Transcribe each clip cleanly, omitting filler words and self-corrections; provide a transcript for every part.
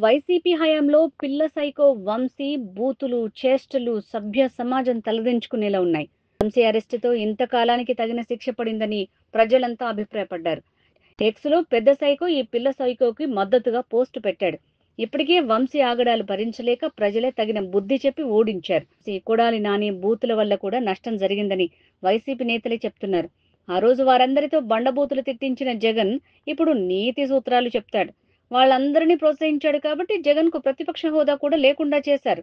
YCP హయాంలో పిల్ల psycho Vamsi బూతులు చేష్టలు సభ్య సమాజం తలదించుకునేలా ఉన్నాయి. వంశీ అరెస్టుతో ఇంతకాలానికి తగిన శిక్ష పడిందని ప్రజలంతా అభిప్రాయపడ్డారు. ఎక్స్లో పెద్ద సైకో ఈ పిల్ల సైకోకి మద్దతుగా పోస్టు పెట్టాడు. ఇప్పటికే వంశీ ఆగడాలు భరించలేక ప్రజలే తగిన బుద్ధి చెప్పి ఓడించారు. కొడాలి నాని బూతుల వల్ల కూడా నష్టం జరిగిందని వైసీపీ నేతలే చెప్తున్నారు. ఆ రోజు వారందరితో బండబూతులు తిట్టించిన జగన్ ఇప్పుడు నీతి సూత్రాలు చెప్తాడు. వాళ్ళందరినీ ప్రోత్సహించాడు కాబట్టి జగన్ కు ప్రతిపక్ష హోదా కూడా లేకుండా చేశారు.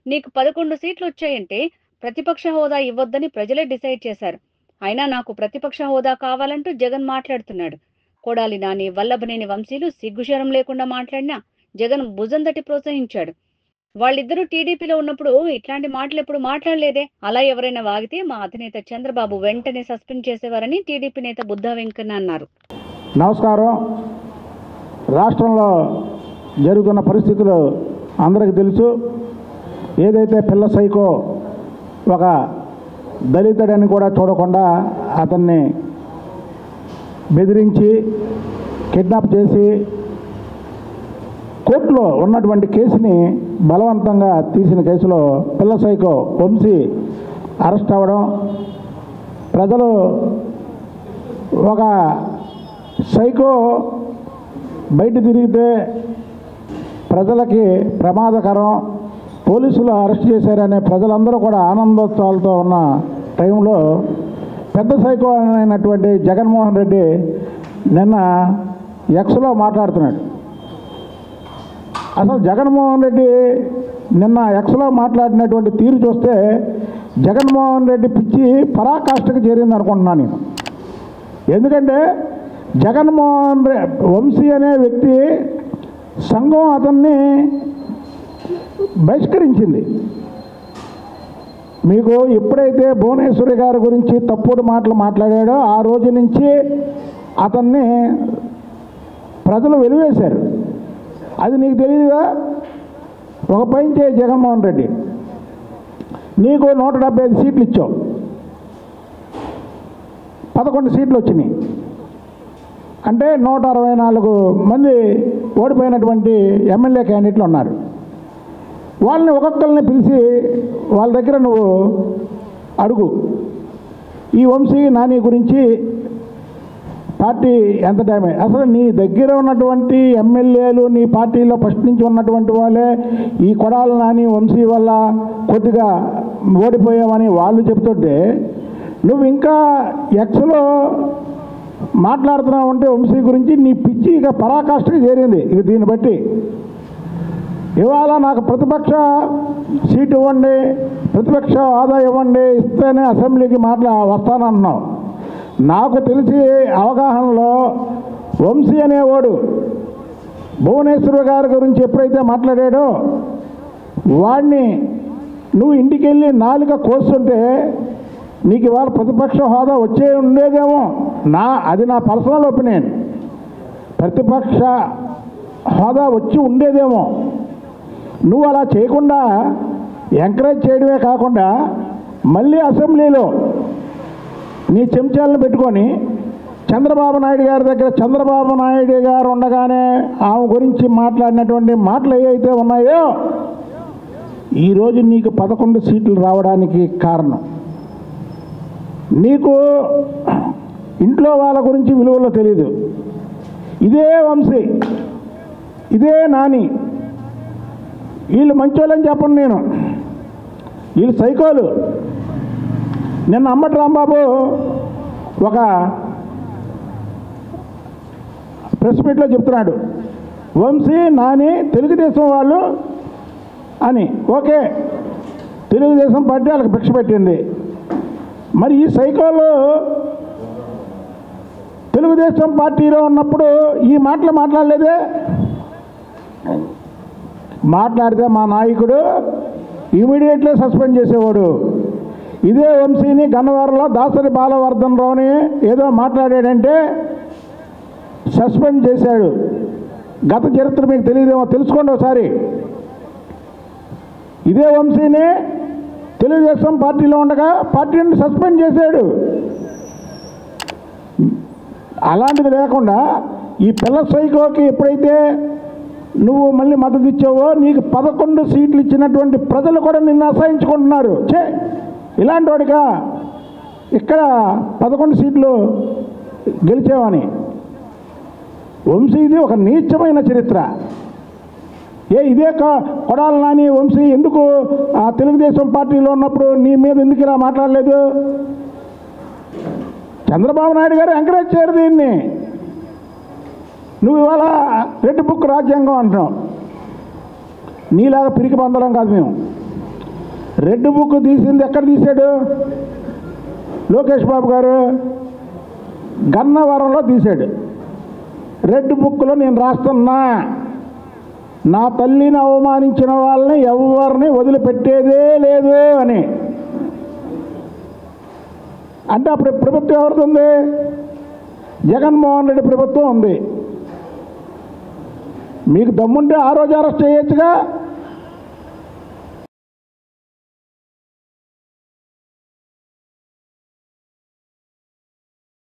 నీకు 11 సీట్లు వచ్చాయంటే ప్రతిపక్ష హోదా ఇవ్వొద్దని ప్రజలే డిసైడ్ చేశారు. అయినా నాకు ప్రతిపక్ష హోదా కావాలంటూ జగన్ మాట్లాడుతున్నాడు. కొడాలి నాని వల్లభనేని వంశీలు సిగ్గుశరం లేకుండా మాట్లాడినా జగన్ భుజం తట్టి ప్రోత్సహించాడు. వాళ్ళిద్దరూ టీడీపీలో ఉన్నప్పుడు ఇట్లాంటి మాటలు ఎప్పుడు మాట్లాడలేదే. అలా ఎవరైనా వాగితే మా అధినేత చంద్రబాబు వెంటనే సస్పెండ్ చేసేవారని టీడీపీ నేత బుద్ధా వెంకన్న అన్నారు. నమస్కారం. రాష్ట్రంలో జరుగుతున్న పరిస్థితులు అందరికీ తెలుసు. ఏదైతే పిల్ల సైకో ఒక దళితుడని కూడా చూడకుండా అతన్ని బెదిరించి కిడ్నాప్ చేసి కోర్టులో ఉన్నటువంటి కేసుని బలవంతంగా తీసిన కేసులో పిల్ల సైకో వంశీ అరెస్ట్ అవ్వడం, ప్రజలు ఒక సైకో బయట తిరిగితే ప్రజలకి ప్రమాదకరం, పోలీసులు అరెస్ట్ చేశారనే ప్రజలందరూ కూడా ఆనందోత్సవాలతో ఉన్న టైంలో పెద్ద సైకో అయినటువంటి జగన్మోహన్ రెడ్డి నిన్న ఎక్స్లో మాట్లాడుతున్నాడు. అసలు జగన్మోహన్ రెడ్డి నిన్న ఎక్స్లో మాట్లాడినటువంటి తీరు చూస్తే జగన్మోహన్ రెడ్డి పిచ్చి పరాకాష్ఠకు చేరింది అనుకుంటున్నాను నేను. ఎందుకంటే జగన్మోహన్ వంశీ అనే వ్యక్తి సంఘం అతన్ని బహిష్కరించింది. మీకు ఎప్పుడైతే భువనేశ్వరి గారి గురించి తప్పుడు మాటలు మాట్లాడాడో ఆ రోజు నుంచి అతన్ని ప్రజలు వెలివేశారు. అది నీకు తెలియదుగా. ఒక పని చేయి జగన్మోహన్ రెడ్డి, నీకు 175 సీట్లు ఇచ్చావు, 11 సీట్లు వచ్చినాయి అంటే 164 మంది ఓడిపోయినటువంటి ఎమ్మెల్యే క్యాండిడేట్లు ఉన్నారు. వాళ్ళని ఒక్కొక్కరిని పిలిచి వాళ్ళ దగ్గర నువ్వు అడుగు, ఈ వంశీ నాని గురించి పార్టీ ఎంత డ్యామేజ్. అసలు నీ దగ్గర ఉన్నటువంటి ఎమ్మెల్యేలు నీ పార్టీలో ఫస్ట్ నుంచి ఉన్నటువంటి వాళ్ళే ఈ కొడాలి నాని వంశీ వల్ల కొద్దిగా ఓడిపోయామని వాళ్ళు చెప్తుంటే నువ్వు ఇంకా ఎక్స్లో మాట్లాడుతున్నావు అంటే వంశీ గురించి నీ పిచ్చి ఇక పరాకాష్ఠకి చేరింది. ఇక దీన్ని బట్టి ఇవాళ నాకు ప్రతిపక్ష సీటు ఇవ్వండి, ప్రతిపక్ష హోదా ఇవ్వండి, ఇస్తేనే అసెంబ్లీకి వస్తానన్నావు. నాకు తెలిసి అవగాహనలో వంశీ అనేవాడు భువనేశ్వరి గారి గురించి ఎప్పుడైతే మాట్లాడాడో వాడిని నువ్వు ఇంటికి వెళ్ళి నాలుక కోస్తుంటే నీకు ఇవాళ ప్రతిపక్ష హోదా వచ్చే ఉండేదేమో. అది నా పర్సనల్ ఒపీనియన్. ప్రతిపక్ష హోదా వచ్చి ఉండేదేమో. నువ్వు అలా చేయకుండా ఎంకరేజ్ చేయడమే కాకుండా మళ్ళీ అసెంబ్లీలో నీ చెంచాలను పెట్టుకొని చంద్రబాబు నాయుడు గారి దగ్గర చంద్రబాబు నాయుడు గారు ఉండగానే ఆమె గురించి మాట్లాడినటువంటి మాటలు ఏవైతే ఉన్నాయో ఈరోజు నీకు 11 సీట్లు రావడానికి కారణం నీకు ఇంట్లో వాళ్ళ గురించి విలువలో తెలీదు. ఇదే వంశీ, ఇదే నాని, వీళ్ళు మంచోళ్ళని చెప్పను నేను, వీళ్ళు సైకోలు. నిన్న అంబటి రాంబాబు ఒక ప్రెస్ మీట్లో చెప్తున్నాడు, వంశీ నాని తెలుగుదేశం వాళ్ళు అని. ఓకే, తెలుగుదేశం పార్టీ వాళ్ళకి భిక్ష పెట్టింది. మరి ఈ సైకోలు తెలుగుదేశం పార్టీలో ఉన్నప్పుడు ఈ మాటలు మాట్లాడలేదే. మాట్లాడితే మా నాయకుడు ఇమీడియట్లీ సస్పెండ్ చేసేవాడు. ఇదే వంశీని గన్నవరంలో దాసరి బాలవర్ధన్ రావుని ఏదో మాట్లాడాడంటే సస్పెండ్ చేశాడు. గత చరిత్ర మీకు తెలియదేమో, తెలుసుకోండి ఒకసారి. ఇదే వంశీని తెలుగుదేశం పార్టీలో ఉండగా పార్టీని సస్పెండ్ చేశాడు. అలాంటిది లేకుండా ఈ పిల్ల సైకోకి ఎప్పుడైతే నువ్వు మళ్ళీ మద్దతు ఇచ్చావో నీకు 11 సీట్లు ఇచ్చినటువంటి ప్రజలు కూడా నిన్ను అసహించుకుంటున్నారు. ఇలాంటి వాడిగా ఇక్కడ 11 సీట్లు గెలిచావని. వంశీది ఒక నీచమైన చరిత్ర. ఇదే కొడాలి నాని వంశీ ఎందుకు ఆ తెలుగుదేశం పార్టీలో ఉన్నప్పుడు నీ మీద ఎందుకు ఇలా మాట్లాడలేదు? చంద్రబాబు నాయుడు గారు ఎంకరేజ్ చేయరు దీన్ని. నువ్వు ఇవాళ రెడ్ బుక్ రాజ్యాంగం అంటున్నావు. నీలాగా పిరికి పొందడం కాదు మేము. రెడ్ బుక్ తీసింది ఎక్కడ తీశాడు? లోకేష్ బాబు గారు గన్నవరంలో తీశాడు. రెడ్ బుక్లో నేను రాస్తున్నా, నా తల్లిని అవమానించిన వాళ్ళని ఎవరిని వదిలిపెట్టేదే లేదు అని. అంటే అప్పుడు ప్రభుత్వం ఎవరిది ఉంది? జగన్మోహన్ రెడ్డి ప్రభుత్వం ఉంది. మీకు దమ్ముంటే ఆ రోజు అరెస్ట్ చేయొచ్చుగా.